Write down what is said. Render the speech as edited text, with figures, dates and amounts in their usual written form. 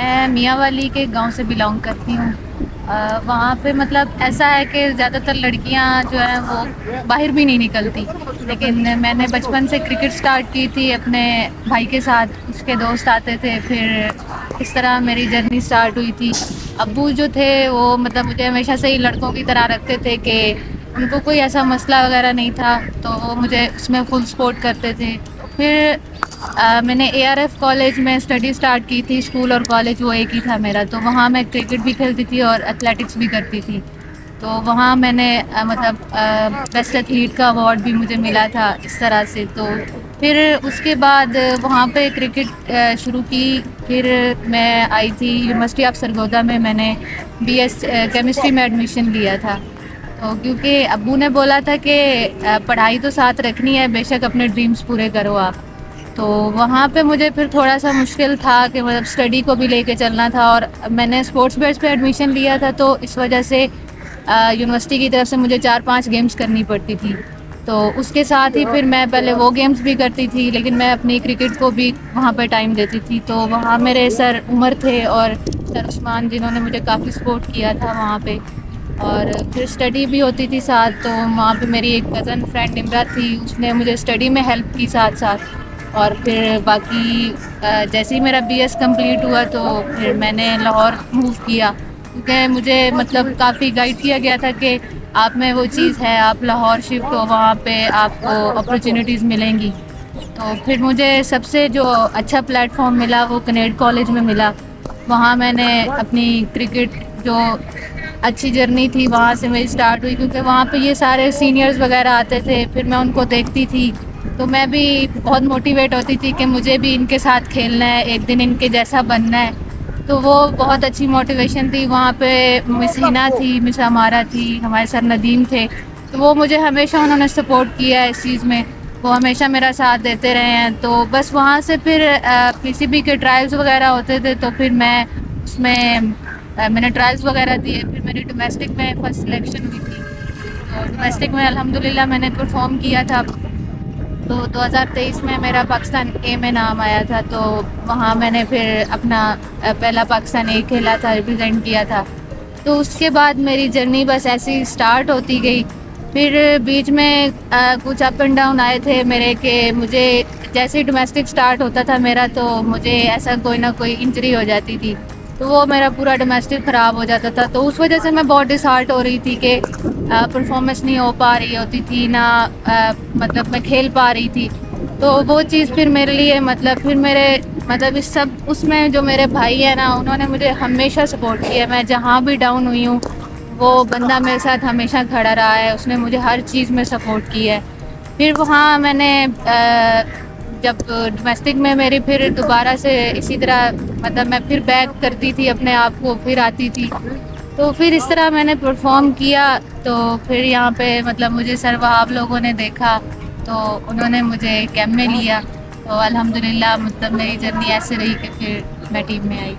میں میاں والی کے گاؤں سے بلانگ کرتی ہوں۔ وہاں پہ مطلب ایسا ہے کہ زیادہ تر لڑکیاں جو ہیں وہ باہر بھی نہیں نکلتی، لیکن میں نے بچپن سے کرکٹ سٹارٹ کی تھی اپنے بھائی کے ساتھ، اس کے دوست آتے تھے، پھر اس طرح میری جرنی سٹارٹ ہوئی تھی۔ ابو جو تھے وہ مطلب مجھے ہمیشہ سے ہی لڑکوں کی طرح رکھتے تھے کہ ان کو کوئی ایسا مسئلہ وغیرہ نہیں تھا، تو وہ مجھے اس میں فل سپورٹ کرتے تھے۔ پھر میں نے اے آر ایف کالج میں اسٹڈی سٹارٹ کی تھی، اسکول اور کالج وہ ایک ہی تھا میرا، تو وہاں میں کرکٹ بھی کھیلتی تھی اور ایتھلیٹکس بھی کرتی تھی۔ تو وہاں میں نے مطلب بیسٹ ایتھلیٹ کا ایوارڈ بھی مجھے ملا تھا اس طرح سے۔ تو پھر اس کے بعد وہاں پہ کرکٹ شروع کی، پھر میں آئی تھی یونیورسٹی آف سرگودا میں نے بی ایس کیمسٹری میں ایڈمیشن لیا تھا۔ تو کیونکہ ابو نے بولا تھا کہ پڑھائی تو ساتھ رکھنی ہے، بے شک اپنے ڈریمز پورے کرو آپ۔ تو وہاں پہ مجھے پھر تھوڑا سا مشکل تھا کہ مطلب اسٹڈی کو بھی لے کے چلنا تھا، اور میں نے اسپورٹس بیس پہ ایڈمیشن لیا تھا، تو اس وجہ سے یونیورسٹی کی طرف سے مجھے 4-5 گیمز کرنی پڑتی تھی۔ تو اس کے ساتھ ہی پھر میں پہلے وہ گیمز بھی کرتی تھی، لیکن میں اپنی کرکٹ کو بھی وہاں پہ ٹائم دیتی تھی۔ تو وہاں میرے سر عمر تھے اور سر عثمان، جنہوں نے مجھے کافی سپورٹ کیا تھا وہاں پہ، اور پھر اسٹڈی بھی ہوتی تھی ساتھ۔ تو وہاں پہ میری ایک کزن فرینڈ نمرا تھی، اس نے مجھے اسٹڈی میں ہیلپ کی ساتھ ساتھ۔ اور پھر باقی جیسے ہی میرا بی ایس کمپلیٹ ہوا تو پھر میں نے لاہور موو کیا، کیونکہ مجھے مطلب کافی گائیڈ کیا گیا تھا کہ آپ میں وہ چیز ہے، آپ لاہور شفٹ ہو، وہاں پہ آپ کو اپرچونیٹیز ملیں گی۔ تو پھر مجھے سب سے جو اچھا پلیٹ فارم ملا وہ کنیڈ کالج میں ملا۔ وہاں میں نے اپنی کرکٹ جو اچھی جرنی تھی وہاں سے میری سٹارٹ ہوئی، کیونکہ وہاں پہ یہ سارے سینئرز وغیرہ آتے تھے، پھر میں ان کو دیکھتی تھی تو میں بھی بہت موٹیویٹ ہوتی تھی کہ مجھے بھی ان کے ساتھ کھیلنا ہے، ایک دن ان کے جیسا بننا ہے۔ تو وہ بہت اچھی موٹیویشن تھی۔ وہاں پہ مس ہینا تھی، مس ہمارا تھی، ہمارے سر ندیم تھے، تو وہ مجھے ہمیشہ انہوں نے سپورٹ کیا ہے اس چیز میں، وہ ہمیشہ میرا ساتھ دیتے رہے ہیں۔ تو بس وہاں سے پھر پی سی بی کے ٹرائلز وغیرہ ہوتے تھے، تو پھر میں اس میں نے ٹرائلز وغیرہ دیے، پھر میری ڈومیسٹک میں فرسٹ سلیکشن ہوئی تھی۔ تو ڈومیسٹک میں الحمدللہ میں نے پرفارم کیا تھا۔ تو 2023 میں میرا پاکستان اے میں نام آیا تھا، تو وہاں میں نے پھر اپنا پہلا پاکستان اے کھیلا تھا، ریپرزینٹ کیا تھا۔ تو اس کے بعد میری جرنی بس ایسی سٹارٹ ہوتی گئی۔ پھر بیچ میں کچھ اپ اینڈ ڈاؤن آئے تھے میرے، کہ مجھے جیسے ہی ڈومیسٹک سٹارٹ ہوتا تھا میرا، تو مجھے ایسا کوئی نہ کوئی انجری ہو جاتی تھی، تو وہ میرا پورا ڈومیسٹک خراب ہو جاتا تھا۔ تو اس وجہ سے میں بہت ڈس ہارٹ ہو رہی تھی کہ پرفارمنس نہیں ہو پا رہی ہوتی تھی، نہ مطلب میں کھیل پا رہی تھی۔ تو وہ چیز پھر میرے لیے مطلب پھر میرے مطلب اس میں جو میرے بھائی ہیں نا، انہوں نے مجھے ہمیشہ سپورٹ کیا۔ میں جہاں بھی ڈاؤن ہوئی ہوں وہ بندہ میرے ساتھ ہمیشہ کھڑا رہا ہے، اس نے مجھے ہر چیز میں سپورٹ کی ہے۔ پھر وہاں میں نے جب ڈومیسٹک میں میری پھر دوبارہ سے اسی طرح مطلب میں پھر بیک کرتی تھی اپنے آپ کو، پھر آتی تھی، تو پھر اس طرح میں نے پرفارم کیا۔ تو پھر یہاں پہ مطلب مجھے سر وہاب لوگوں نے دیکھا، تو انہوں نے مجھے کیمپ میں لیا۔ تو الحمدللہ مطلب میری جرنی ایسے رہی کہ پھر میں ٹیم میں آئی۔